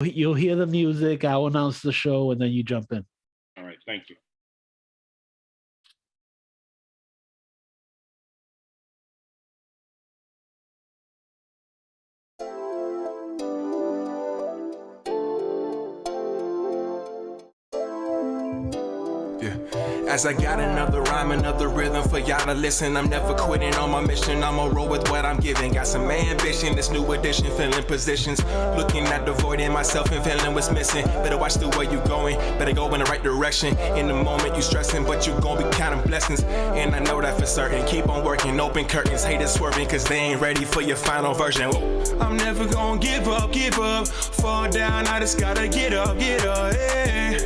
You'll hear the music. I'll announce the show, and then you jump in. All right, thank you. As I got another rhyme, another rhythm for y'all to listen. I'm never quitting on my mission. I'ma roll with what I'm giving. Got some ambition, this new edition, filling positions. Looking at the void in myself and feeling what's missing. Better watch the way you going, better go in the right direction. In the moment you stressing, but you gon' be counting blessings. And I know that for certain. Keep on working, open curtains, haters swerving, cause they ain't ready for your final version. Whoa. I'm never gonna give up. Fall down, I just gotta get up, yeah.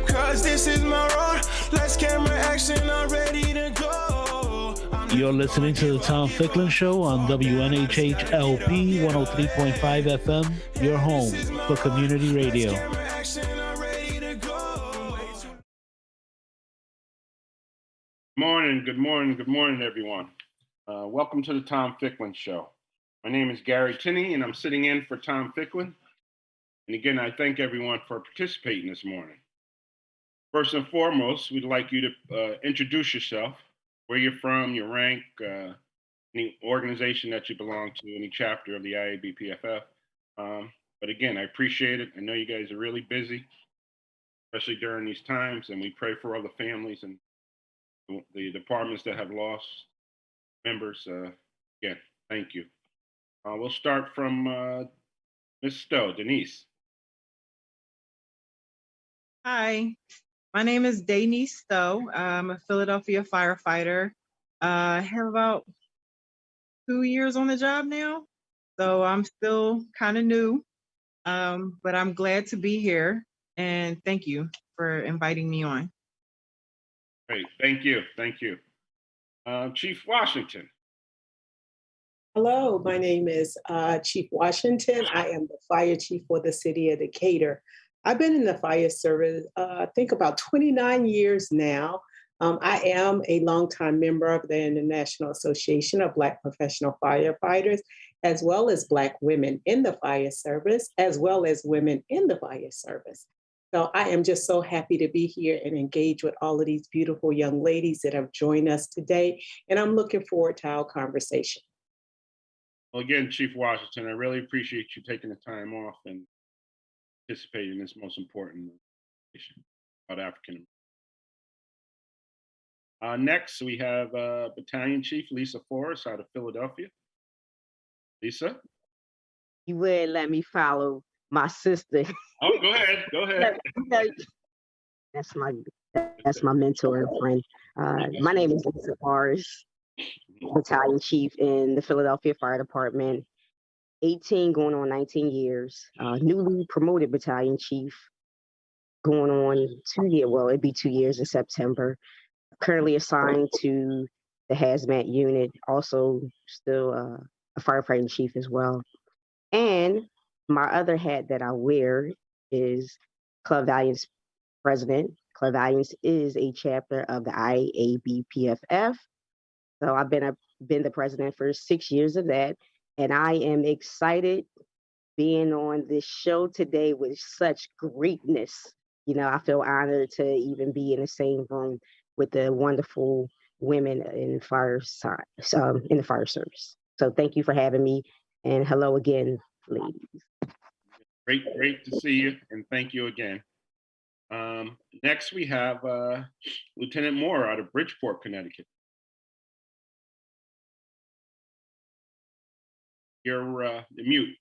Cause this is my road. Let's camera action, I'm ready to go. You're listening to the Tom Ficklin Show on WNHH-LP 103.5 FM, your home for community radio. Good morning, everyone. Welcome to the Tom Ficklin Show. My name is Gary Tinney, and I'm sitting in for Tom Ficklin. And again, I thank everyone for participating this morning. First and foremost, we'd like you to introduce yourself, where you're from, your rank, any organization that you belong to, any chapter of the IABPFF. But again, I appreciate it. I know you guys are really busy, especially during these times, and we pray for all the families and the departments that have lost members. Again, thank you. We'll start from Ms. Stowe, Denise. Hi, my name is Denise Stowe. I'm a Philadelphia firefighter. I have about 2 years on the job now, so I'm still kind of new, but I'm glad to be here, and thank you for inviting me on. Great, thank you. Chief Washington. Hello, my name is Chief Washington. I am the fire chief for the city of Decatur. I've been in the fire service, I think about 29 years now. I am a longtime member of the International Association of Black Professional Firefighters, as well as Black women in the fire service, as well as women in the fire service. So I am just so happy to be here and engage with all of these beautiful young ladies that have joined us today. And I'm looking forward to our conversation. Well, again, Chief Washington, I really appreciate you taking the time off and participating in this most important issue about African. Next, we have Battalion Chief Lisa Forrest out of Philadelphia. Lisa? You would let me follow my sister. Oh, go ahead. That's my mentor and friend. My name is Lisa Forrest, Battalion Chief in the Philadelphia Fire Department. 18 going on 19 years, newly promoted battalion chief, going on 2 years, well, it'd be 2 years in September. Currently assigned to the hazmat unit, also still a firefighting chief as well. And my other hat that I wear is Club Valiance president. Club Valiance is a chapter of the IABPFF. So I've been the president for 6 years of that. And I am excited being on this show today with such greatness. You know, I feel honored to even be in the same room with the wonderful women in the fire service. So thank you for having me, and hello again, ladies. Great to see you, and thank you again. Next, we have Lieutenant Moore out of Bridgeport, Connecticut. You're mute.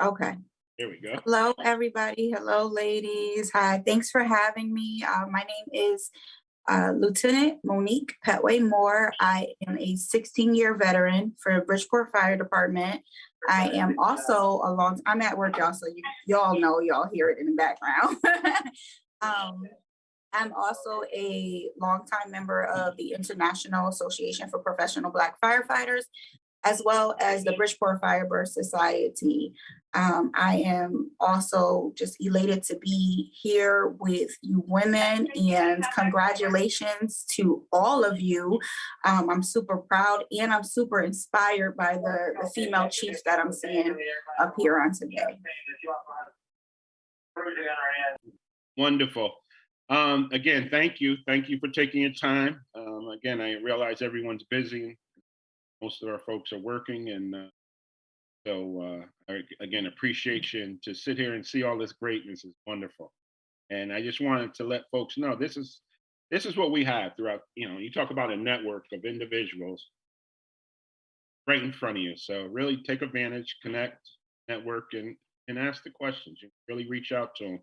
Okay. There we go. Hello, everybody. Hello, ladies. Hi, thanks for having me. My name is Lieutenant Monique Petway Moore. I am a 16-year veteran for Bridgeport Fire Department. I am also I'm at work, y'all, so y'all know, y'all hear it in the background. I'm also a longtime member of the International Association for Professional Black Firefighters, as well as the Bridgeport Fireburst Society. I am also just elated to be here with you women, and congratulations to all of you. I'm super proud and I'm super inspired by the female chiefs that I'm seeing up here on today. Wonderful. Again, thank you. Thank you for taking your time. Again, I realize everyone's busy. Most of our folks are working, and I again appreciate you, and to sit here and see all this greatness is wonderful. And I just wanted to let folks know this is what we have throughout. You talk about a network of individuals right in front of you. So really take advantage, connect, network, and ask the questions. You really reach out to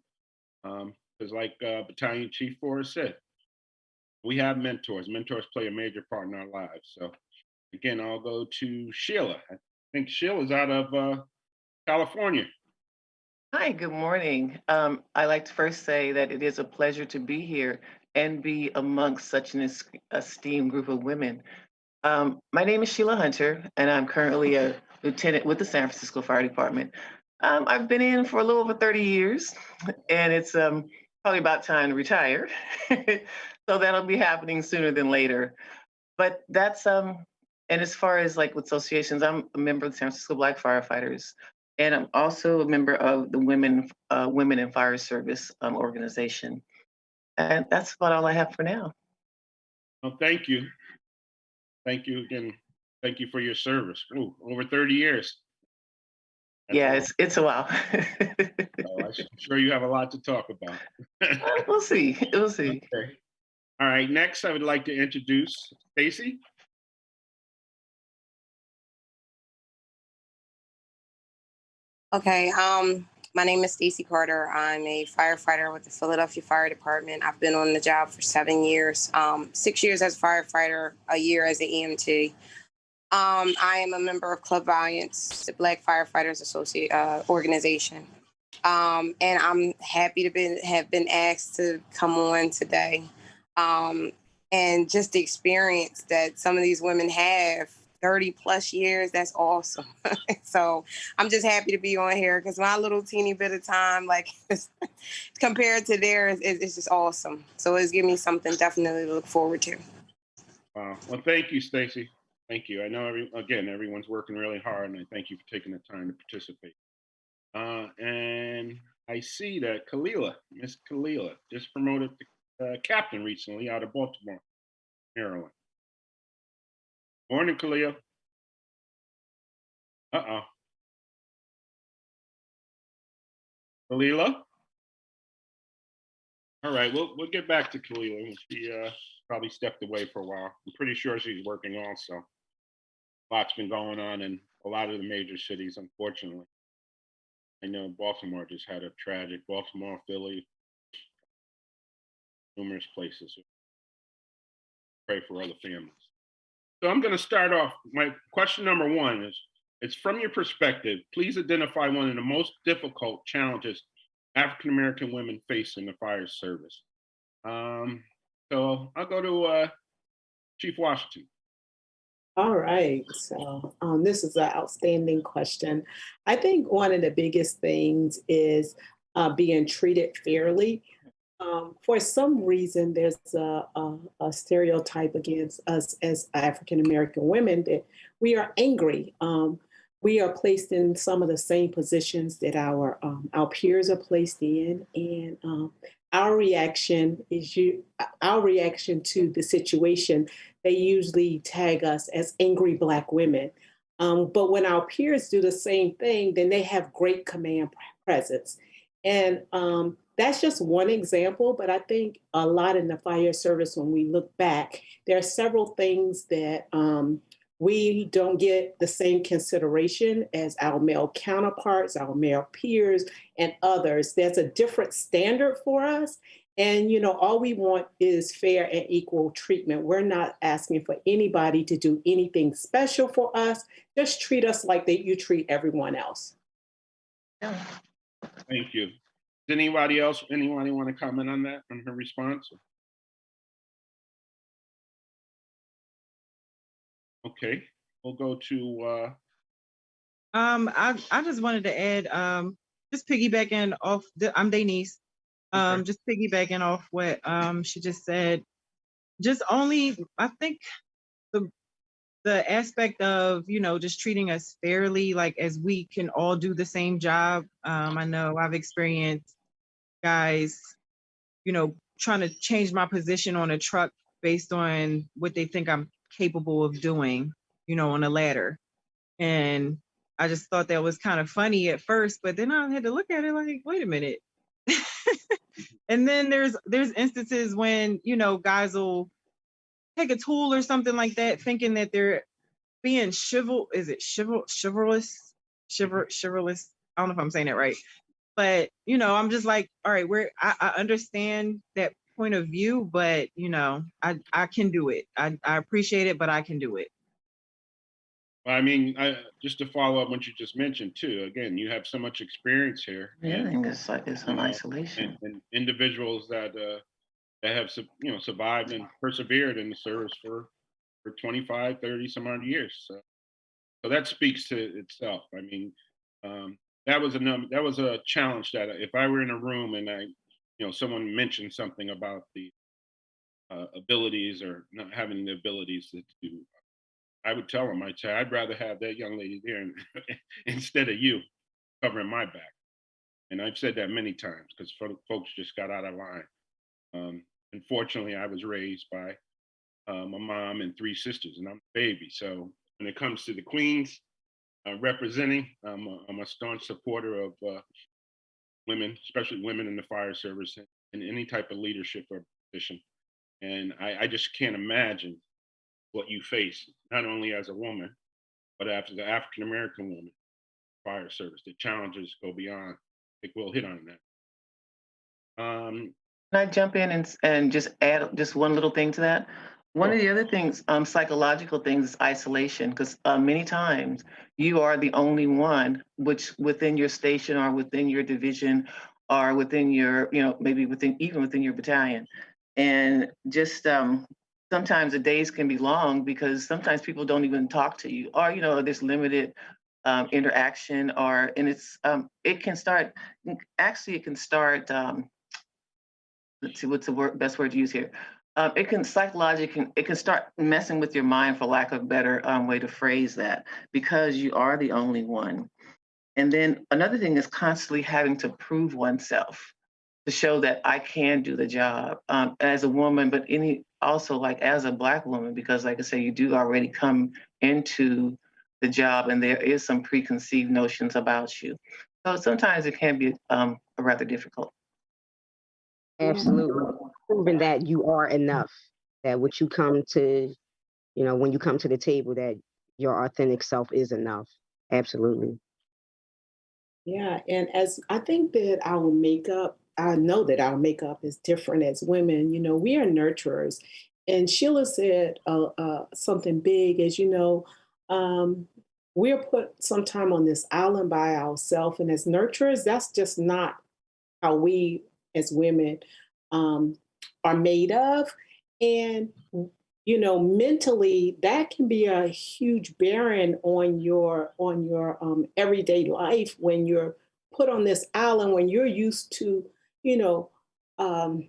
them. Because like Battalion Chief Forrest said, we have mentors. Mentors play a major part in our lives. So again, I'll go to Sheila. I think Sheila's out of California. Hi, good morning. I'd like to first say that it is a pleasure to be here and be amongst such an esteemed group of women. My name is Sheila Hunter, and I'm currently a lieutenant with the San Francisco Fire Department. I've been in for a little over 30 years, and it's probably about time to retire. So that'll be happening sooner than later. But that's, and as far as like with associations, I'm a member of the San Francisco Black Firefighters, and I'm also a member of the Women in Fire Service organization. And that's about all I have for now. Well, thank you. Thank you again. Thank you for your service. Ooh, over 30 years. That's Yeah, it's a while. I'm sure you have a lot to talk about. We'll see. We'll see. Okay. All right. Next, I would like to introduce Stacy. Okay, my name is Stacy Carter. I'm a firefighter with the Philadelphia Fire Department. I've been on the job for 7 years, 6 years as a firefighter, a year as an EMT. I am a member of Club Valiance, the Black Firefighters Associate organization. And I'm happy to have been asked to come on today. And just the experience that some of these women have, 30 plus years, that's awesome. So I'm just happy to be on here because my little teeny bit of time, like compared to theirs, it's just awesome. So it's giving me something definitely to look forward to. Wow. Well, thank you, Stacy. Thank you. I know everyone's working really hard, and I thank you for taking the time to participate. And I see that Miss Kalila, just promoted to captain recently out of Baltimore, Maryland. Morning, Kalila. Uh-oh. Kalila? All right, we'll get back to Kalila. She probably stepped away for a while. I'm pretty sure she's working also. Lots been going on in a lot of the major cities, unfortunately. I know Baltimore just had a tragic, Baltimore, Philly, numerous places. Pray for other families. So I'm going to start off. My question number one is, it's from your perspective, please identify one of the most difficult challenges African-American women face in the fire service. So I'll go to Chief Washington. All right. So this is an outstanding question. I think one of the biggest things is being treated fairly. For some reason, there's a stereotype against us as African American women that we are angry. We are placed in some of the same positions that our peers are placed in, and our reaction to the situation. They usually tag us as angry Black women. But when our peers do the same thing, then they have great command presence. And that's just one example, but I think a lot in the fire service, when we look back, there are several things that we don't get the same consideration as our male counterparts, our male peers, and others. There's a different standard for us. And, all we want is fair and equal treatment. We're not asking for anybody to do anything special for us. Just treat us like you treat everyone else. Thank you. Does anybody want to comment on that, on her response? Okay, we'll go to I just wanted to add, just piggybacking off. I'm Denise. Okay. Just piggybacking off what she just said. Just only, I think the the aspect of just treating us fairly, like as we can all do the same job. I know I've experienced guys, trying to change my position on a truck based on what they think I'm capable of doing, on a ladder. And I just thought that was kind of funny at first, but then I had to look at it like, wait a minute. And then there's instances when, guys will take a tool or something like that, thinking that they're being chivalrous, chivalrous. I don't know if I'm saying that right, but I'm just like, all right, I understand that point of view, but I can do it. I appreciate it, but I can do it. I mean, just to follow up what you just mentioned too. Again, you have so much experience here, Yeah, I and think it's you an know, isolation. and individuals that have survived and persevered in the service for 25, 30 some odd years. So that speaks to itself. I mean, that was a challenge that if I were in a room and someone mentioned something about the abilities or not having the abilities to do, I would tell them, I'd say, I'd rather have that young lady there instead of you covering my back. And I've said that many times because folks just got out of line. Unfortunately, I was raised by my mom and three sisters, and I'm a baby. So when it comes to the Queens representing, I'm a staunch supporter of women, especially women in the fire service and in any type of leadership or position. And I just can't imagine what you face, not only as a woman, but after the African American woman fire service. The challenges go beyond. I think we'll hit on that. Can I jump in and just add just one little thing to that? One Sure. of the other things, psychological things, is isolation, because many times you are the only one, which within your station or within your division or within your, maybe even within your battalion. And just sometimes the days can be long because sometimes people don't even talk to you, or there's limited interaction, and it can start. Actually, it can start. Let's see, what's the best word to use here? It can psychologically, it can start messing with your mind, for lack of a better way to phrase that, because you are the only one. And then another thing is constantly having to prove oneself to show that I can do the job as a woman, but also like as a Black woman, because like I say, you do already come into the job and there is some preconceived notions about you. So sometimes it can be rather difficult. Absolutely. Proving that you are enough, that what you come to, when you come to the table, that your authentic self is enough. Absolutely. Yeah, and as I think that our makeup, I know that our makeup is different as women. We are nurturers, and Sheila said something big. As we're put sometime on this island by ourselves, and as nurturers, that's just not how we as women um, are made of. And, mentally, that can be a huge bearing on your everyday life when you're put on this island, when you're used to, you know, um,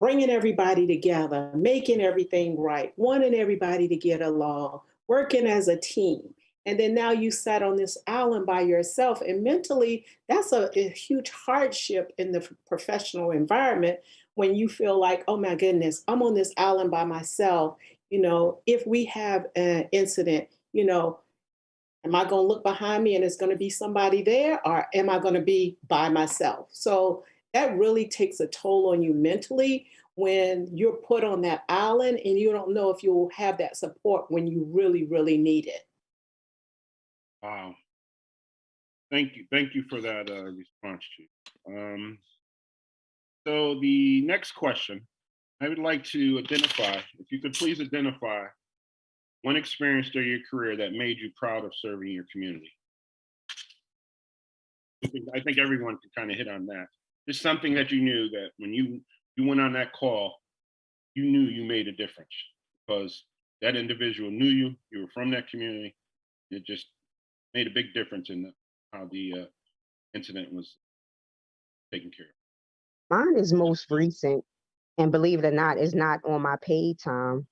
bringing everybody together, making everything right, wanting everybody to get along, working as a team. And then now you sat on this island by yourself. And mentally, that's a huge hardship in the professional environment when you feel like, oh my goodness, I'm on this island by myself. If we have an incident, am I going to look behind me and it's going to be somebody there, or am I going to be by myself? So that really takes a toll on you mentally when you're put on that island and you don't know if you'll have that support when you really, really need it. Wow. Thank you for that response, Chief. So the next question, I would like to identify, if you could please identify one experience during your career that made you proud of serving your community. I think everyone can kind of hit on that. Just something that you knew that when you went on that call, you knew you made a difference because that individual knew you were from that community. It just made a big difference in how the incident was taken care of? Mine is most recent, and believe it or not, is not on my paid time.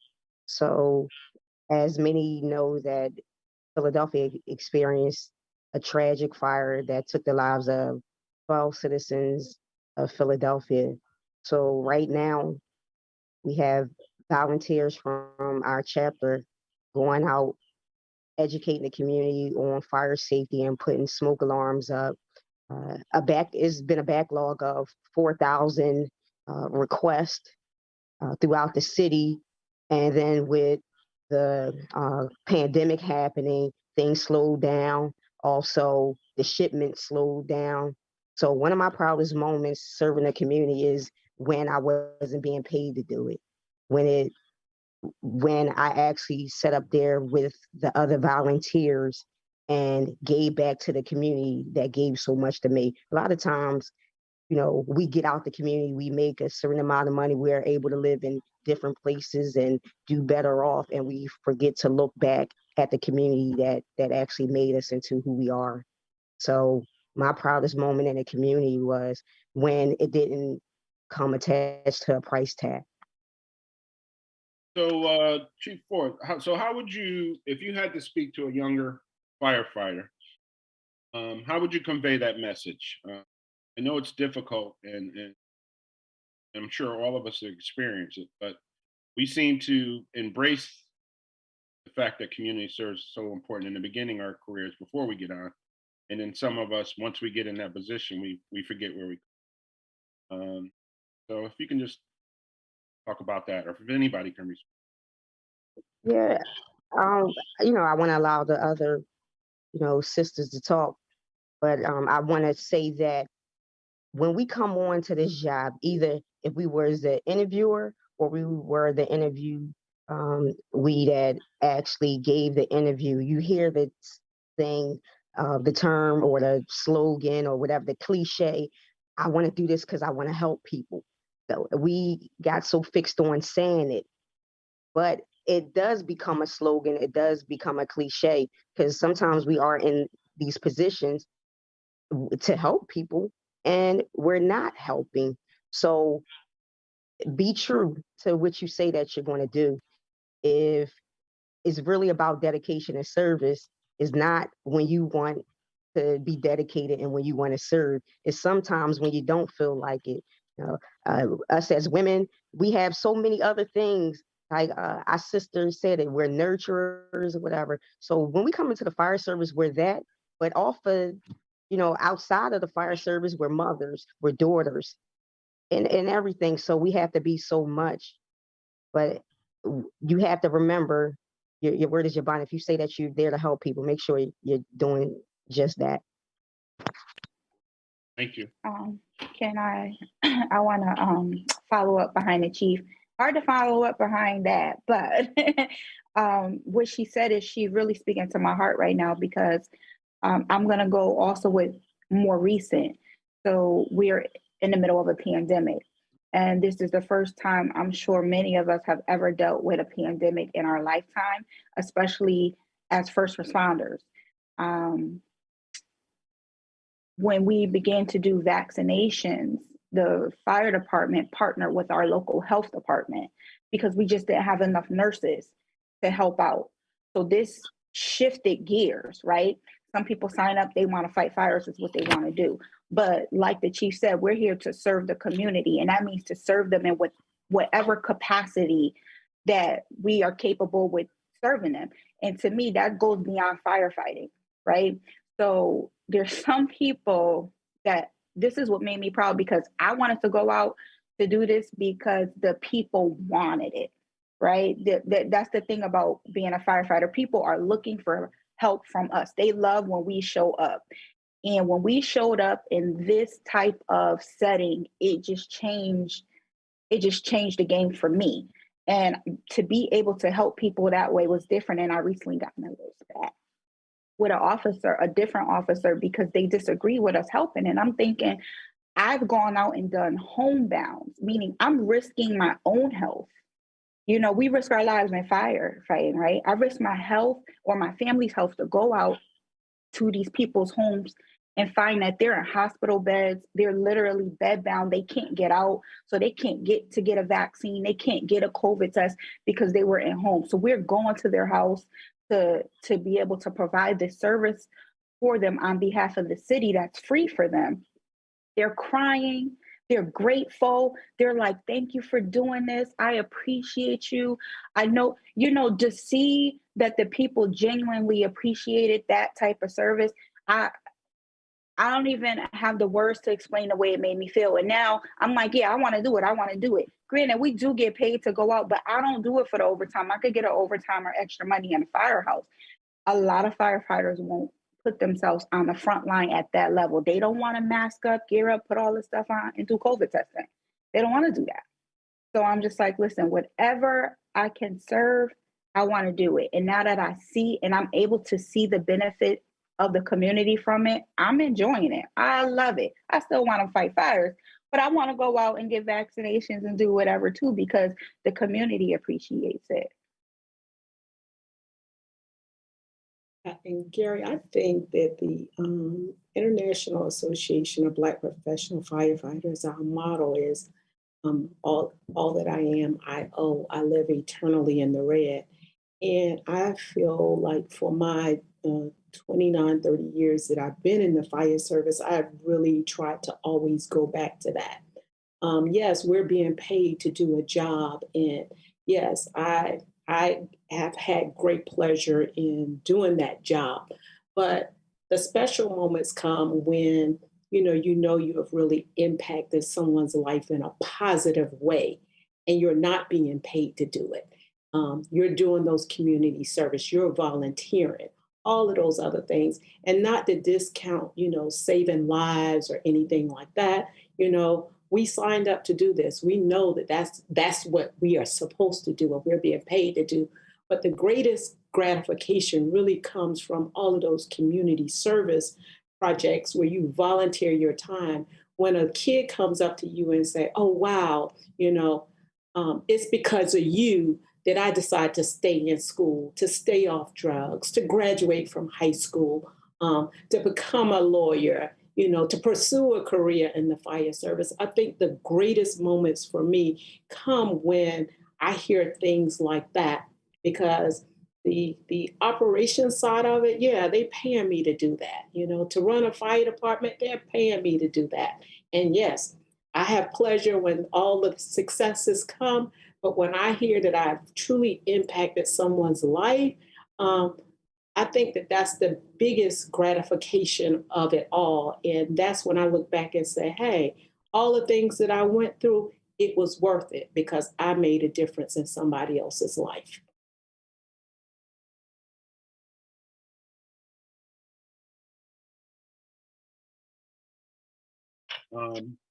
So, as many know that Philadelphia experienced a tragic fire that took the lives of 12 citizens of Philadelphia. So right now we have volunteers from our chapter going out, educating the community on fire safety and putting smoke alarms up. It's been a backlog of 4,000 requests throughout the city. And then with the pandemic happening, things slowed down. Also, the shipment slowed down. So one of my proudest moments serving the community is when I wasn't being paid to do it. When it when I actually sat up there with the other volunteers and gave back to the community that gave so much to me. A lot of times, we get out the community, we make a certain amount of money, we're able to live in different places and do better off, and we forget to look back at the community that actually made us into who we are. So my proudest moment in the community was when it didn't come attached to a price tag. So, Chief Ford, how would you, if you had to speak to a younger firefighter, how would you convey that message? I know it's difficult, and I'm sure all of us have experienced it, but we seem to embrace the fact that community service is so important in the beginning of our careers before we get on. And then some of us, once we get in that position, we forget where we. So if you can just talk about that, or if anybody can respond. Yeah, um, I want to allow the other, sisters to talk, but I want to say that when we come on to this job, either if we were the interviewer or we were the interview, we that actually gave the interview, you hear the thing, the term or the slogan or whatever, the cliche, I want to do this because I want to help people. So we got so fixed on saying it, but it does become a slogan. It does become a cliche because sometimes we are in these positions to help people and we're not helping. So be true to what you say that you're going to do. If it's really about dedication and service, is not when you want to be dedicated and when you want to serve. It's sometimes when you don't feel like it. Us as women, we have so many other things. Like our sister said it, we're nurturers or whatever. So when we come into the fire service, we're that. But off of, outside of the fire service, we're mothers, we're daughters, and everything. So we have to be so much. But you have to remember your word is your bond. If you say that you're there to help people, make sure you're doing just that. Thank you. Can I, I want to follow up behind the chief. Hard to follow up behind that, but what she said is she's really speaking to my heart right now because I'm going to go also with more recent. So we're in the middle of a pandemic. And this is the first time I'm sure many of us have ever dealt with a pandemic in our lifetime, especially as first responders. When we began to do vaccinations, the fire department partnered with our local health department because we just didn't have enough nurses to help out. So this shifted gears, right? Some people sign up, they want to fight fires, is what they want to do. But like the chief said, we're here to serve the community, and that means to serve them in whatever capacity that we are capable with serving them. And to me, that goes beyond firefighting, right? So there's some people that this is what made me proud because I wanted to go out to do this because the people wanted it, right? That's the thing about being a firefighter. People are looking for help from us. They love when we show up. And when we showed up in this type of setting, it just changed the game for me. And to be able to help people that way was different. And I recently got in a little spat with a different officer, because they disagree with us helping. And I'm thinking, I've gone out and done homebounds, meaning I'm risking my own health. We risk our lives in firefighting, right? I risk my health or my family's health to go out to these people's homes and find that they're in hospital beds. They're literally bedbound. They can't get out. So they can't get a vaccine. They can't get a COVID test because they were at home. So we're going to their house to be able to provide this service for them on behalf of the city that's free for them. They're crying. They're grateful. They're like, thank you for doing this. I appreciate you. I know, to see that the people genuinely appreciated that type of service. I don't even have the words to explain the way it made me feel. And now I'm like, yeah, I want to do it. I want to do it. Granted, we do get paid to go out, but I don't do it for the overtime. I could get an overtime or extra money in a firehouse. A lot of firefighters won't put themselves on the front line at that level. They don't want to mask up, gear up, put all this stuff on and do COVID testing. They don't want to do that. So I'm just like, listen, whatever I can serve, I want to do it. And now that I see and I'm able to see the benefit of the community from it, I'm enjoying it. I love it. I still want to fight fires, but I want to go out and get vaccinations and do whatever too, because the community appreciates it. And Gary, I think that the International Association of Black Professional Firefighters, our motto is all that I am, I owe. I live eternally in the red. And I feel like for my 29, 30 years that I've been in the fire service, I've really tried to always go back to that. Yes, we're being paid to do a job. And yes, I have had great pleasure in doing that job. But the special moments come when you have really impacted someone's life in a positive way, and you're not being paid to do it. You're doing those community service, you're volunteering, all of those other things, and not to discount, saving lives or anything like that. We signed up to do this. We know that that's what we are supposed to do, what we're being paid to do. But the greatest gratification really comes from all of those community service projects where you volunteer your time. When a kid comes up to you and say, oh, wow, it's because of you that I decided to stay in school, to stay off drugs, to graduate from high school, to become a lawyer, to pursue a career in the fire service. I think the greatest moments for me come when I hear things like that, because the operations side of it, yeah, they paying me to do that. To run a fire department, they're paying me to do that. And yes, I have pleasure when all the successes come, but when I hear that I've truly impacted someone's life, I think that that's the biggest gratification of it all. And that's when I look back and say, hey, all the things that I went through, it was worth it because I made a difference in somebody else's life.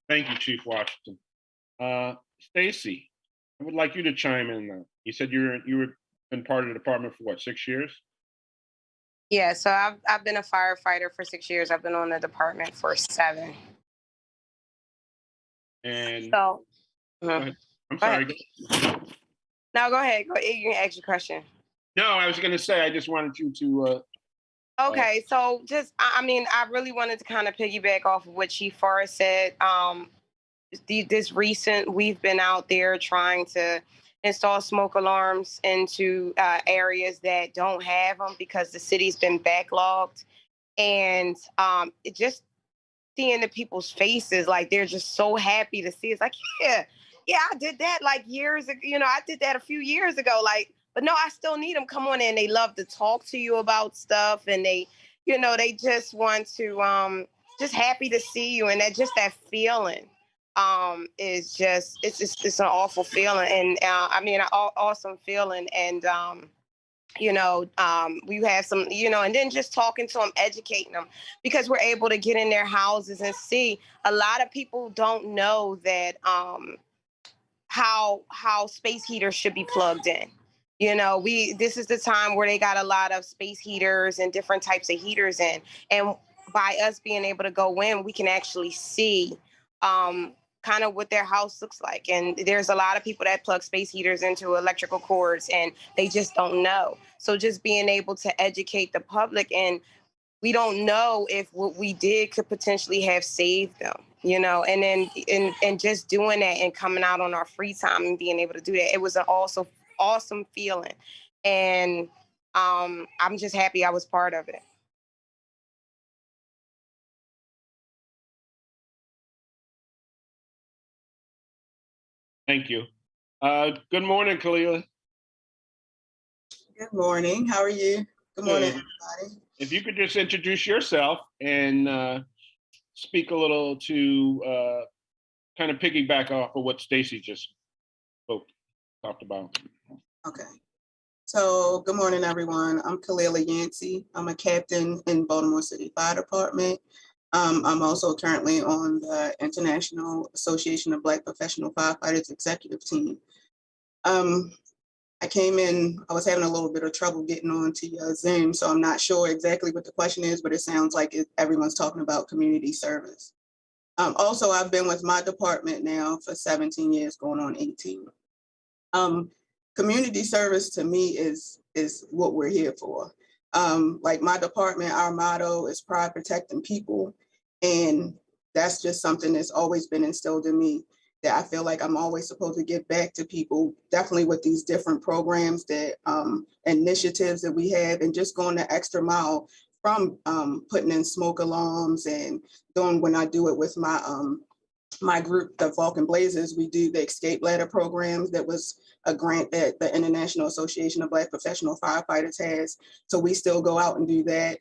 Thank you, Chief Washington. Stacy, I would like you to chime in. You said you were been part of the department for what, 6 years? Yeah, so I've been a firefighter for 6 years. I've been on the department for 7. And so, go ahead. I'm sorry. No, go ahead. You can ask your question. No, I was going to say I just wanted you to. Okay, so I really wanted to kind of piggyback off of what Chief Forrest said. We've been out there trying to install smoke alarms into areas that don't have them because the city's been backlogged. And it just seeing the people's faces, like they're just so happy to see. It's like, yeah, I did that like years ago. I did that a few years ago. But no, I still need them. Come on in. They love to talk to you about stuff, and they just want to just happy to see you, and that feeling is just it's an awful feeling, and an awesome feeling, and we have some, and then just talking to them, educating them, because we're able to get in their houses and see. A lot of people don't know that how space heaters should be plugged in. This is the time where they got a lot of space heaters and different types of heaters in. And by us being able to go in, we can actually see kind of what their house looks like. And there's a lot of people that plug space heaters into electrical cords and they just don't know. So just being able to educate the public and we don't know if what we did could potentially have saved them, you know. And then and just doing that and coming out on our free time and being able to do that, it was an also awesome feeling. And I'm just happy I was part of it. Thank you. Good morning, Kalila. Good morning. How are you? Good morning, Good. everybody. If you could just introduce yourself and speak a little to kind of piggyback off of what Stacy just talked about. Okay. So, good morning, everyone. I'm Kalila Yancey. I'm a captain in Baltimore City Fire Department. I'm also currently on the International Association of Black Professional Firefighters executive team. I came in, I was having a little bit of trouble getting onto your Zoom, so I'm not sure exactly what the question is, but it sounds like everyone's talking about community service. Also, I've been with my department now for 17 years, going on 18. Community service to me is what we're here for. Like my department, our motto is pride, protect, and people. And that's just something that's always been instilled in me, that I feel like I'm always supposed to give back to people, definitely with these different programs that initiatives that we have, and just going the extra mile from putting in smoke alarms and doing, when I do it with my group, the Vulcan Blazers, we do the escape ladder programs. That was a grant that the International Association of Black Professional Firefighters has. So we still go out and do that.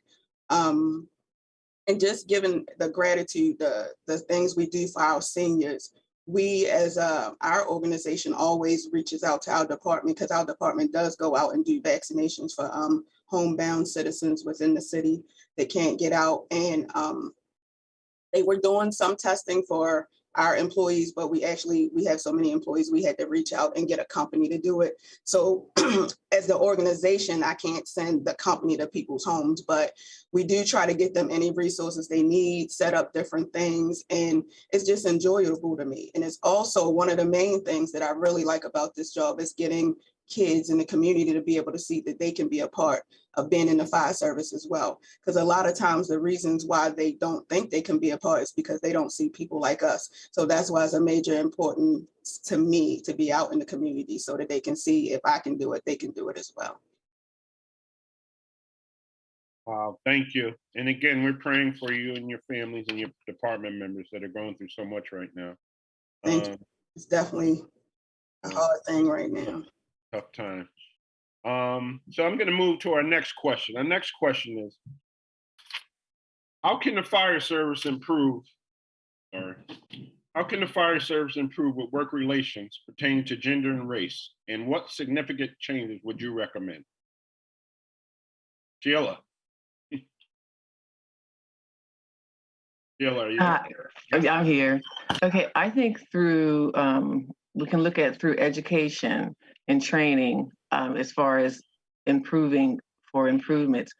And just given the gratitude, the things we do for our seniors, we as our organization always reaches out to our department, because our department does go out and do vaccinations for homebound citizens within the city that can't get out. And they were doing some testing for our employees, but we have so many employees, we had to reach out and get a company to do it. So as the organization, I can't send the company to people's homes, but we do try to get them any resources they need, set up different things, and it's just enjoyable to me. And it's also one of the main things that I really like about this job is getting kids in the community to be able to see that they can be a part of being in the fire service as well. Because a lot of times the reasons why they don't think they can be a part is because they don't see people like us. So that's why it's a major importance to me to be out in the community, so that they can see if I can do it, they can do it as well. Wow, thank you. And again, we're praying for you and your families and your department members that are going through so much right now. Thank you. It's definitely a hard thing right now. Tough time. So I'm going to move to our next question. Our next question is, how can the fire service improve, or how can the fire service improve with work relations pertaining to gender and race? And what significant changes would you recommend? Sheila. Sheila, are you there? I'm here. Okay, I think through, we can look at through education and training as far as improving for improvements.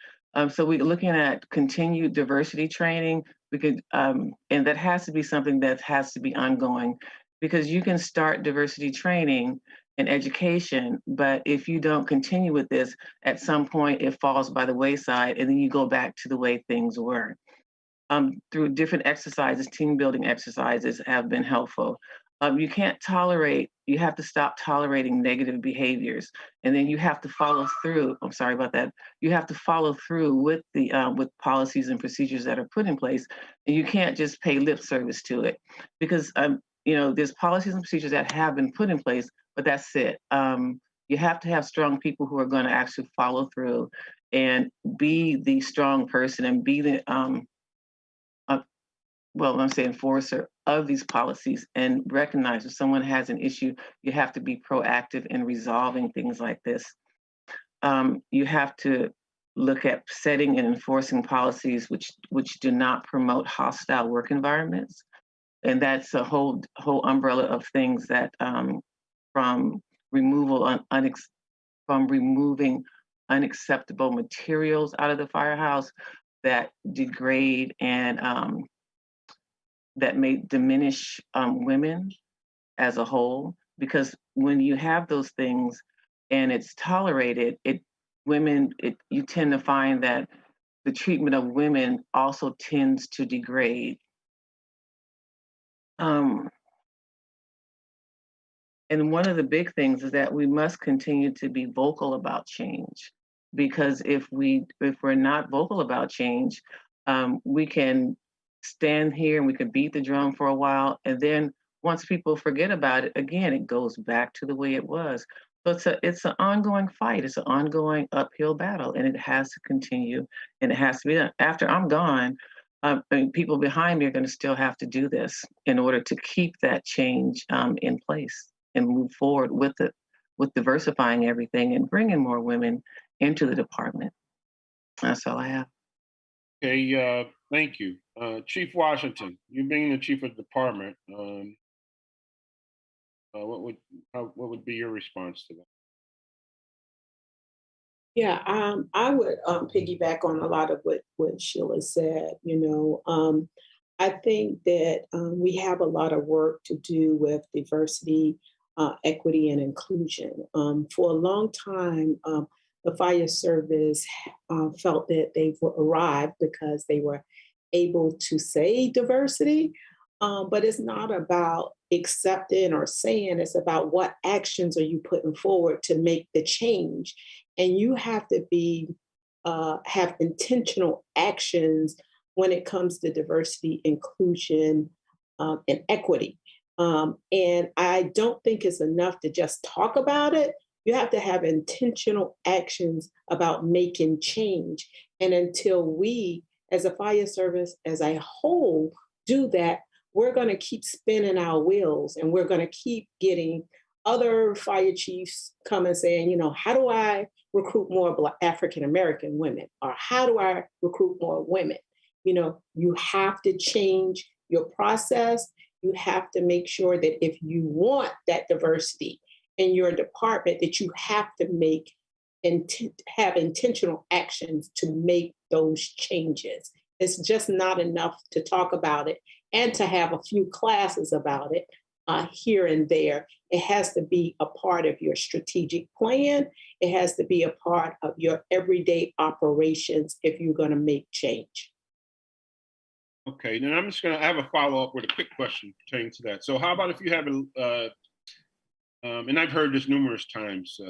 So we're looking at continued diversity training. We could, and that has to be something that has to be ongoing, because you can start diversity training and education, but if you don't continue with this, at some point it falls by the wayside, and then you go back to the way things were. Through different exercises, team building exercises have been helpful. You can't tolerate, you have to stop tolerating negative behaviors, and then you have to follow through. I'm sorry about that. You have to follow through with the with policies and procedures that are put in place, and you can't just pay lip service to it, because you know, there's policies and procedures that have been put in place, but that's it. You have to have strong people who are going to actually follow through and be the strong person and be the well, I'm saying enforcer of these policies, and recognize if someone has an issue, you have to be proactive in resolving things like this. You have to look at setting and enforcing policies which do not promote hostile work environments. And that's a whole umbrella of things that from removing unacceptable materials out of the firehouse that degrade and that may diminish women as a whole, because when you have those things and it's tolerated, you tend to find that the treatment of women also tends to degrade. And one of the big things is that we must continue to be vocal about change, because if we're not vocal about change, we can stand here and we can beat the drum for a while, and then once people forget about it, again, it goes back to the way it was. So it's an ongoing fight. It's an ongoing uphill battle, and it has to continue, and it has to be done. After I'm gone, I mean, people behind me are going to still have to do this in order to keep that change in place and move forward with it, with diversifying everything and bringing more women into the department. That's all I have. Okay, thank you. Chief Washington, you being the chief of the department, what would be your response to that? Yeah, I would piggyback on a lot of what Sheila said. I think that we have a lot of work to do with diversity, equity, and inclusion. For a long time, the fire service felt that they've arrived because they were able to say diversity, but it's not about accepting or saying, it's about what actions are you putting forward to make the change. And you have to have intentional actions when it comes to diversity, inclusion, and equity. And I don't think it's enough to just talk about it. You have to have intentional actions about making change. And until we, as a fire service, as a whole, do that, we're going to keep spinning our wheels, and we're going to keep getting other fire chiefs come and saying, how do I recruit more Black African American women? Or how do I recruit more women? You have to change your process. You have to make sure that if you want that diversity in your department, that you have to have intentional actions to make those changes. It's just not enough to talk about it and to have a few classes about it here and there. It has to be a part of your strategic plan. It has to be a part of your everyday operations if you're going to make change. Okay, then I'm just going to have a follow-up with a quick question pertaining to that. So how about if you have and I've heard this numerous times,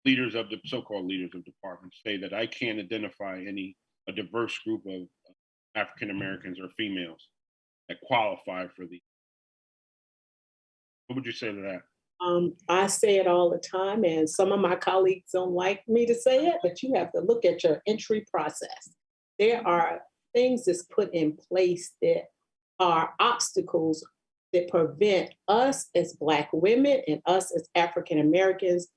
leaders of the so-called leaders of departments say that I can't identify a diverse group of African Americans or females that qualify for the. What would you say to that? I say it all the time, and some of my colleagues don't like me to say it, but you have to look at your entry process. There are things that's put in place that are obstacles that prevent us as Black women and us as African Americans.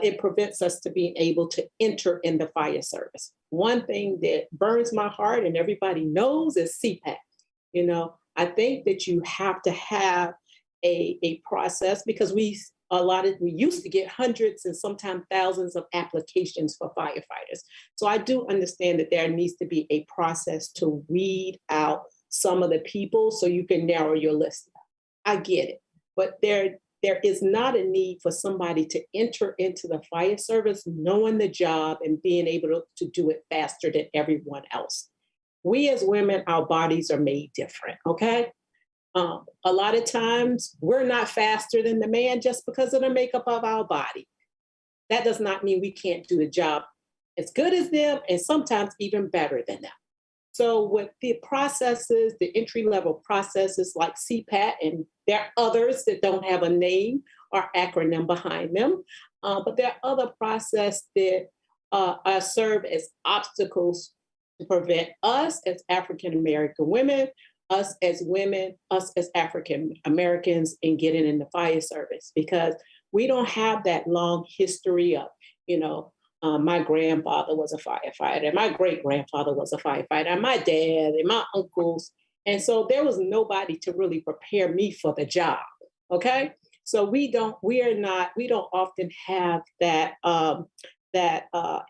It prevents us to being able to enter in the fire service. One thing that burns my heart and everybody knows is CPAC. I think that you have to have a process, because we used to get hundreds and sometimes thousands of applications for firefighters. So I do understand that there needs to be a process to weed out some of the people so you can narrow your list. I get it, but there is not a need for somebody to enter into the fire service knowing the job and being able to do it faster than everyone else. We as women, our bodies are made different, okay? A lot of times we're not faster than the man just because of the makeup of our body. That does not mean we can't do the job as good as them and sometimes even better than them. So with the processes, the entry-level processes like CPAT, and there are others that don't have a name or acronym behind them, but there are other processes that serve as obstacles to prevent us as African-American women, us as women, us as African Americans in getting in the fire service, because we don't have that long history of, my grandfather was a firefighter, my great-grandfather was a firefighter, and my dad and my uncles. And so there was nobody to really prepare me for the job, okay? So we don't often have that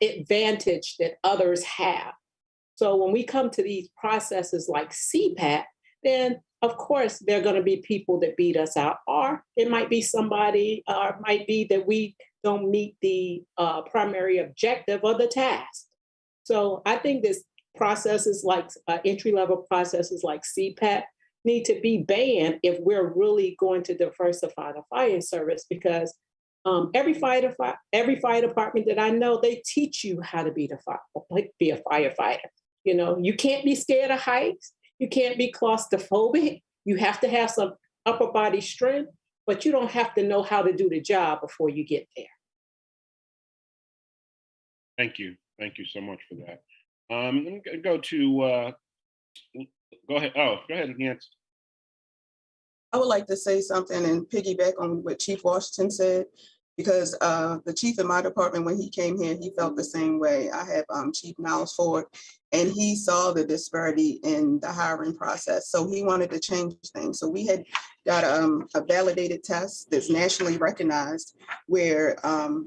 advantage that others have. So when we come to these processes like CPAT, then of course there are going to be people that beat us out, or it might be somebody, or it might be that we don't meet the primary objective of the task. So I think this processes like entry-level processes like CPAP need to be banned if we're really going to diversify the fire service, because every fire department that I know, they teach you how to be be a firefighter. You know, you can't be scared of heights. You can't be claustrophobic. You have to have some upper body strength, but you don't have to know how to do the job before you get there. Thank you. Thank you so much for that. I'm going to go to, go ahead. Oh, go ahead, Nancy. I would like to say something and piggyback on what Chief Washington said, because the chief in my department, when he came here, he felt the same way. I have Chief Niles Ford, and he saw the disparity in the hiring process. So he wanted to change things. So we had got a validated test that's nationally recognized, where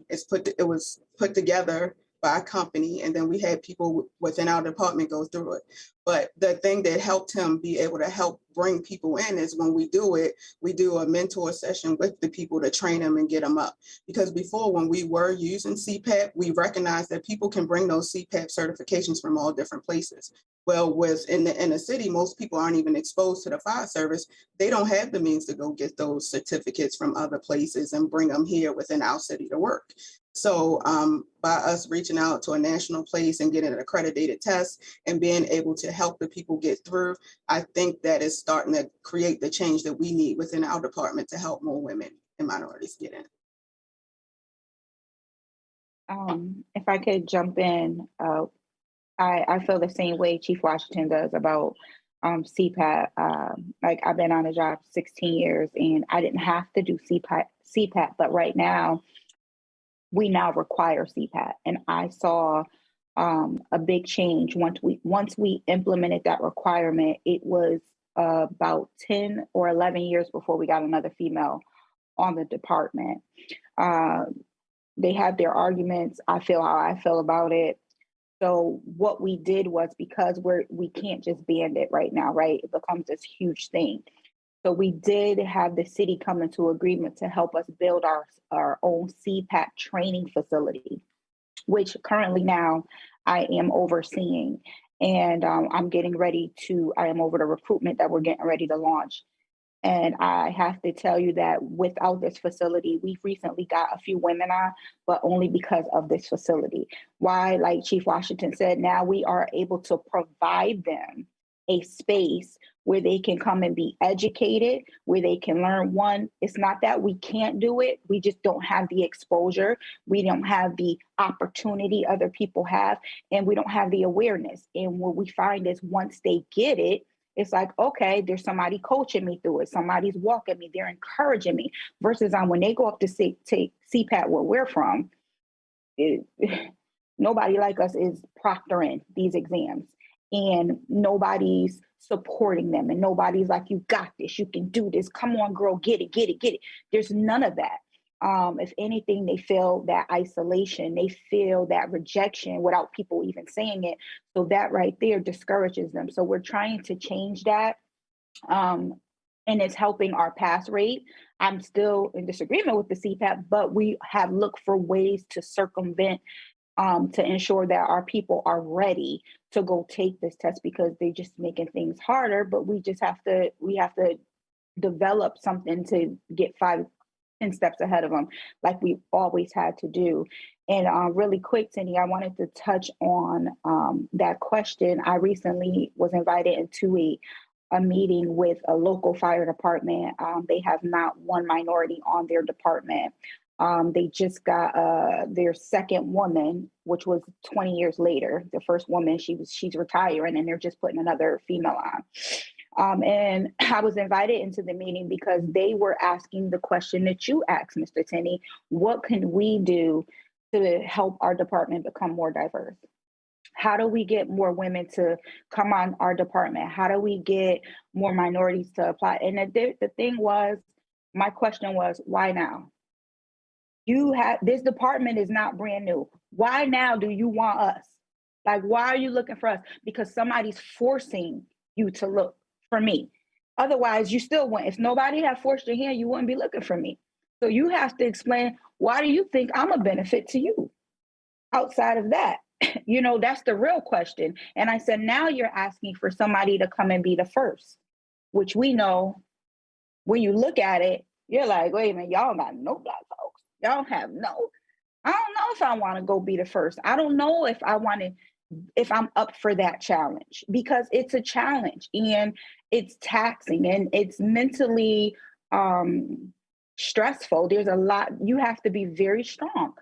it was put together by a company, and then we had people within our department go through it. But the thing that helped him be able to help bring people in is when we do it, we do a mentor session with the people to train them and get them up. Because before, when we were using CPAP, we recognized that people can bring those CPAP certifications from all different places. Well, in the city, most people aren't even exposed to the fire service. They don't have the means to go get those certificates from other places and bring them here within our city to work. So by us reaching out to a national place and getting an accredited test and being able to help the people get through, I think that is starting to create the change that we need within our department to help more women and minorities get in. If I could jump in, I feel the same way Chief Washington does about CPAP. Like, I've been on the job 16 years and I didn't have to do CPAP, but right now we now require CPAP. And I saw a big change once we implemented that requirement. It was about 10 or 11 years before we got another female on the department. They had their arguments. I feel how I feel about it. So what we did was, because we can't just ban it right now, right? It becomes this huge thing. So we did have the city come into agreement to help us build our own CPAP training facility, which currently now I am overseeing. And I am over the recruitment that we're getting ready to launch. And I have to tell you that without this facility, we've recently got a few women on, but only because of this facility. Why, like Chief Washington said, now we are able to provide them a space where they can come and be educated, where they can learn. One, it's not that we can't do it, we just don't have the exposure. We don't have the opportunity other people have, and we don't have the awareness. And what we find is once they get it, it's like, okay, there's somebody coaching me through it. Somebody's walking me, they're encouraging me. Versus when they go up to take CPAP where we're from, nobody like us is proctoring these exams, and nobody's supporting them, and nobody's like, you got this, you can do this, come on girl, get it. There's none of that. If anything, they feel that isolation, they feel that rejection without people even saying it. So that right there discourages them. So we're trying to change that. And it's helping our pass rate. I'm still in disagreement with the CPAP, but we have looked for ways to circumvent, to ensure that our people are ready to go take this test, because they're just making things harder. But we have to develop something to get 5-10 steps ahead of them, like we always had to do. And really quick, Cindy, I wanted to touch on that question. I recently was invited into a meeting with a local fire department. They have not one minority on their department. They just got their second woman, which was 20 years later. The first woman, she's retiring, and they're just putting another female on. And I was invited into the meeting because they were asking the question that you asked, Mr. Tenney: what can we do to help our department become more diverse? How do we get more women to come on our department? How do we get more minorities to apply? And the thing was, my question was, why now? This department is not brand new. Why now do you want us? Like, why are you looking for us? Because somebody's forcing you to look for me. Otherwise, you still wouldn't. If nobody had forced your hand, you wouldn't be looking for me. So you have to explain, why do you think I'm a benefit to you outside of that? That's the real question. And I said, now you're asking for somebody to come and be the first, which we know when you look at it, you're like, wait a minute, y'all got no black folks. Y'all have no, I don't know if I want to go be the first. I don't know if if I'm up for that challenge, because it's a challenge and it's taxing and it's mentally stressful. There's a lot, you have to be very strong.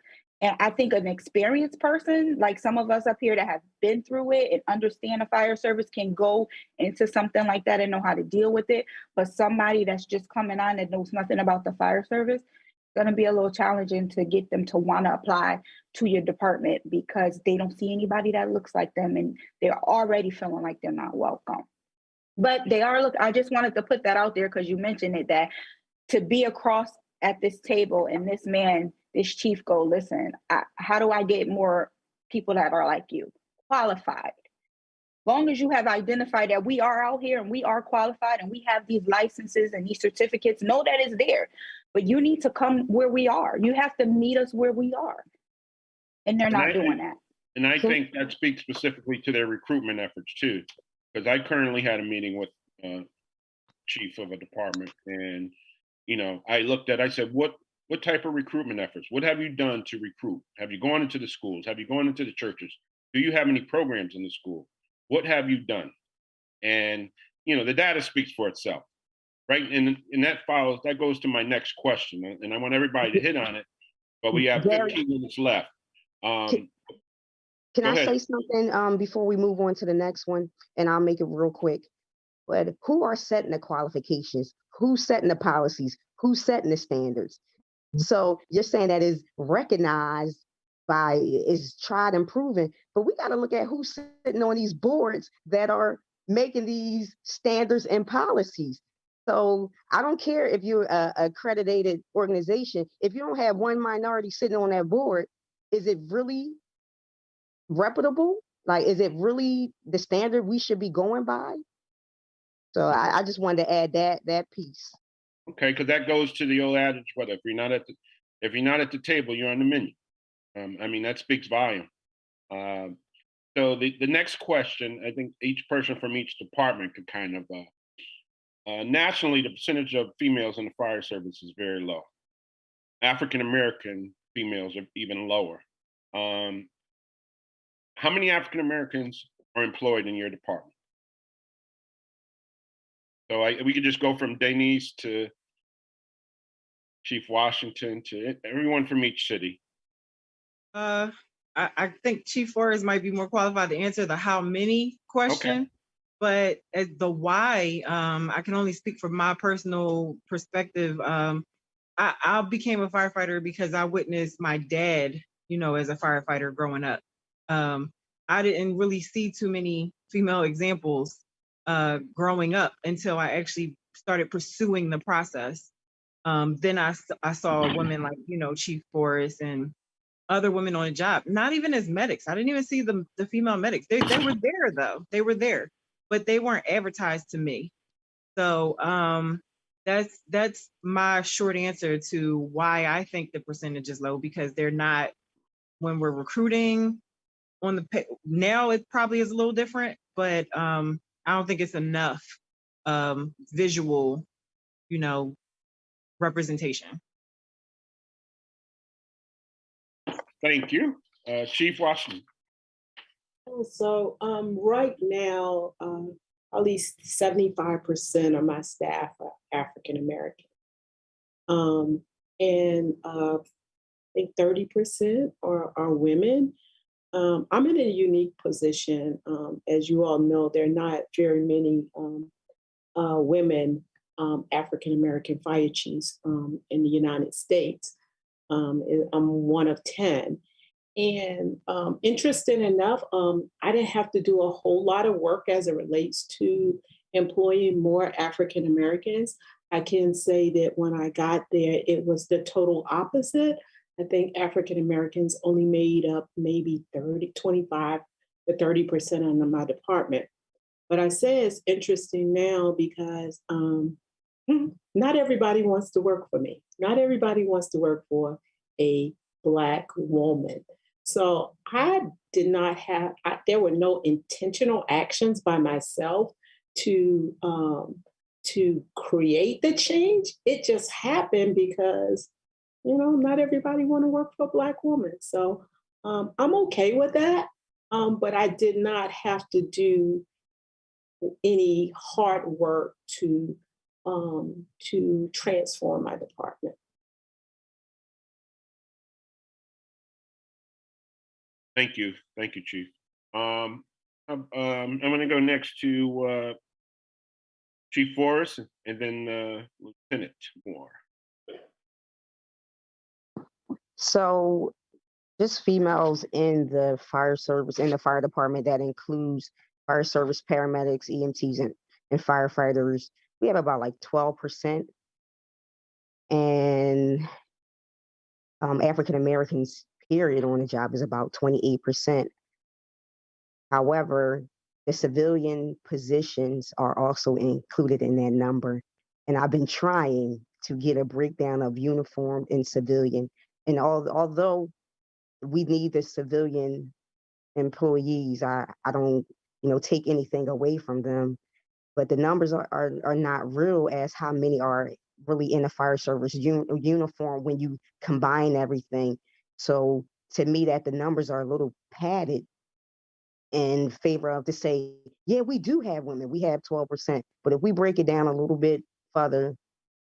And I think an experienced person, like some of us up here that have been through it and understand the fire service, can go into something like that and know how to deal with it. But somebody that's just coming on that knows nothing about the fire service, going to be a little challenging to get them to want to apply to your department, because they don't see anybody that looks like them and they're already feeling like they're not welcome. But they are, look, I just wanted to put that out there because you mentioned it, that to be across at this table and this man, this chief go, listen, how do I get more people that are like you, qualified? Long as you have identified that we are out here and we are qualified and we have these licenses and these certificates, know that it's there. But you need to come where we are. You have to meet us where we are. And they're not doing that. And I think that speaks specifically to their recruitment efforts too, because I currently had a meeting with chief of a department, and I said, what type of recruitment efforts? What have you done to recruit? Have you gone into the schools? Have you gone into the churches? Do you have any programs in the school? What have you done? And the data speaks for itself, right? And that goes to my next question, and I want everybody to hit on it, but we have 15 minutes left. Can I say something before we move on to the next one? And I'll make it real quick. But who are setting the qualifications? Who's setting the policies? Who's setting the standards? So you're saying that is recognized is tried and proven, but we got to look at who's sitting on these boards that are making these standards and policies. So I don't care if you're a accredited organization, if you don't have one minority sitting on that board, is it really reputable? Like, is it really the standard we should be going by? So I just wanted to add that piece. Okay, because that goes to the old adage, whether if you're not at the table, you're on the menu. That speaks volume. So the next question, I think each person from each department could kind of nationally, the percentage of females in the fire service is very low. African American females are even lower. How many African Americans are employed in your department? So we could just go from Denise to Chief Washington to everyone from each city. I think Chief Forrest might be more qualified to answer the how many question, okay. But at the why, I can only speak from my personal perspective. I became a firefighter because I witnessed my dad, as a firefighter growing up. I didn't really see too many female examples growing up until I actually started pursuing the process. Then I saw women like, Chief Forrest and other women on the job, not even as medics. I didn't even see the female medics. They were there though. They were there, but they weren't advertised to me. So that's my short answer to why I think the percentage is low, because they're not, when we're recruiting on now it probably is a little different, but I don't think it's enough visual, representation. Thank you. Chief Washington. So right now, at least 75% of my staff are African American. And I think 30% are women. I'm in a unique position. As you all know, there are not very many women African American fire chiefs in the United States. I'm one of 10. And interesting enough, I didn't have to do a whole lot of work as it relates to employing more African Americans. I can say that when I got there, it was the total opposite. I think African Americans only made up maybe 25 to 30% of my department. But I say it's interesting now because Not everybody wants to work for me. Not everybody wants to work for a Black woman. So I did not have, there were no intentional actions by myself to create the change. It just happened because, not everybody want to work for a Black woman. So I'm okay with that. But I did not have to do any hard work to transform my department. Thank you, Chief. I'm going to go next to Chief Forrest and then Lieutenant Moore. So just females in the fire service, in the fire department, that includes fire service paramedics, EMTs, and firefighters. We have about like 12%. And African Americans, period, on the job is about 28%. However, the civilian positions are also included in that number. And I've been trying to get a breakdown of uniformed and civilian. And although we need the civilian employees, I don't take anything away from them, but the numbers are not real as how many are really in the fire service uniform when you combine everything. So to me, that the numbers are a little padded in favor of to say, yeah, we do have women, we have 12%. But if we break it down a little bit further,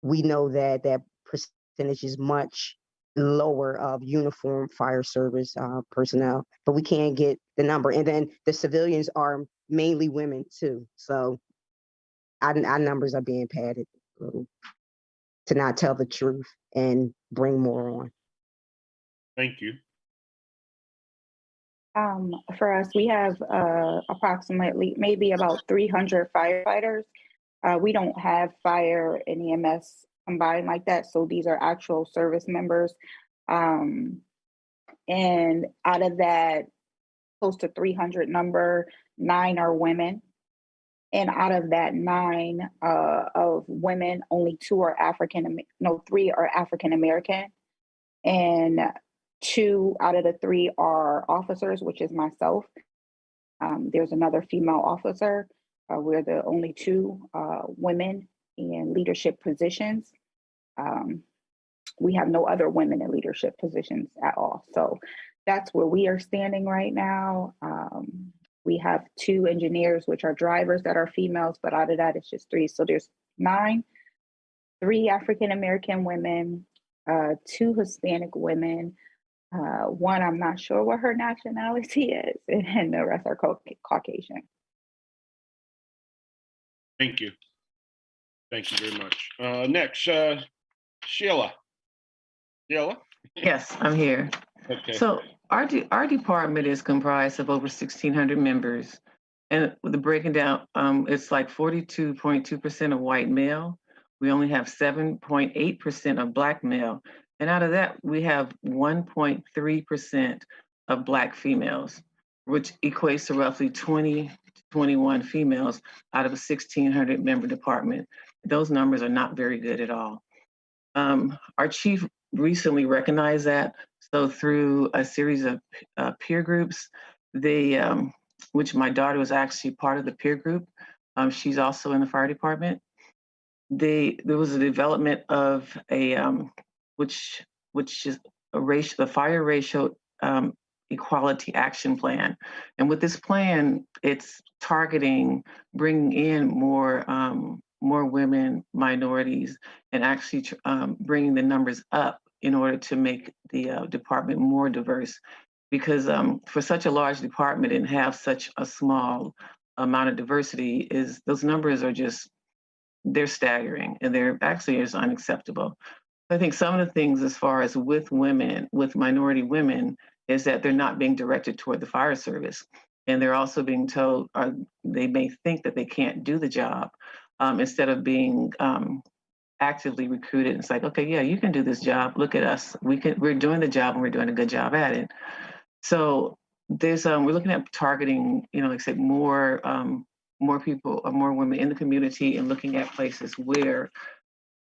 we know that that percentage is much lower of uniform fire service personnel, but we can't get the number. And then the civilians are mainly women too. So our numbers are being padded to not tell the truth and bring more on. Thank you. For us, we have approximately maybe about 300 firefighters. We don't have fire and EMS combined like that. So these are actual service members. And out of that close to 300 number, 9 are women. And out of that 9 of women, only 3 are African American. And 2 out of the 3 are officers, which is myself. There's another female officer. We're the only 2 women in leadership positions. We have no other women in leadership positions at all. So that's where we are standing right now. We have 2 engineers, which are drivers that are females, but out of that, it's just 3. So there's 9, 3 African American women, 2 Hispanic women, 1, I'm not sure what her nationality is, and the rest are Caucasian. Thank you. Thank you very much. Next, Sheila. Sheila? Yes, I'm here. Okay. So our department is comprised of over 1,600 members. And with the breaking down, it's like 42.2% of white male. We only have 7.8% of Black male. And out of that, we have 1.3% of Black females, which equates to roughly 20 to 21 females out of a 1,600 member department. Those numbers are not very good at all. Our chief recently recognized that. So through a series of peer groups, which my daughter was actually part of the peer group. She's also in the fire department. There was a development of which is the fire racial equality action plan. And with this plan, it's targeting bringing in more women, minorities, and actually bringing the numbers up in order to make the department more diverse. Because for such a large department and have such a small amount of diversity, those numbers are they're staggering, and they're actually is unacceptable. I think some of the things as far as with minority women, is that they're not being directed toward the fire service. And they're also being told, they may think that they can't do the job instead of being actively recruited. It's like, okay, yeah, you can do this job. Look at us. We're doing the job and we're doing a good job at it. So there's we're looking at targeting, like I said, more people or more women in the community and looking at places where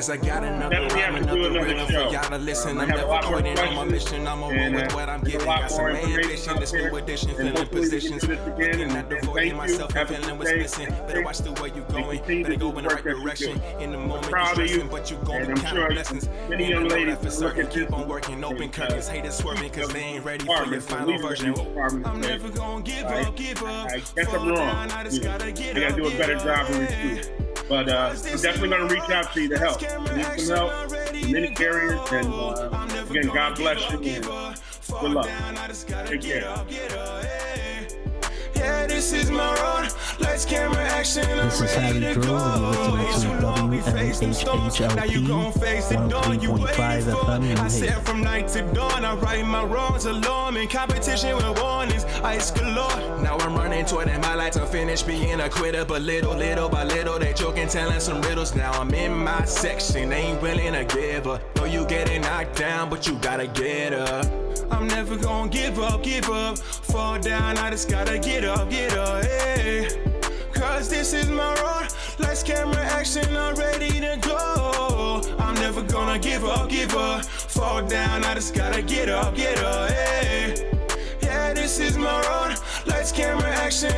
As I got another Definitely rhyme, have to do another another rhythm for show. y'all to listen. I I'm have a never lot more quitting on my questions, mission. I'm on and, with what I'm there's a giving. lot Got some more information ambition, out this there. new edition, And filling hopefully we can positions. do this again. Looking at the And void thank in you. myself and Have a feeling good what's day. missing. Better watch the way you going. continue Better to go do in the the work right that you direction. do. In the I'm moment, proud of stressing, you, but you gon' and be I'm counting sure blessings. many And I young know ladies that for will look certain. at this Keep on working, open and, curtains, haters swerving, cause they ain't ready for your final version. I'm never gonna give up, give up. I guess I'm wrong. I gotta do a better job of recruiting. But I'm definitely going to reach out to you to help. Need some help in many areas. And again, God bless you and good luck. Take care. Yeah, this is my road. Lights, camera, action. This is Harry Drill, and you're listening to WNHHLP 103.5 FM in I said Haven. from night to dawn, I right my wrongs alone. In competition with warnings, ice galore. Now I'm running toward it, my lights unfinished, being a quitter. But little by little, they joking, telling some riddles. Now I'm in my section, ain't willing to give up. Know you getting knocked down, but you gotta get up. I'm never gonna give up, fall down, I just gotta get up, hey. Cause this is my road, lights, camera, action, I'm ready to go. I'm never gonna give up, fall down, I just gotta get up, hey. Yeah, this is my road, lights, camera, action,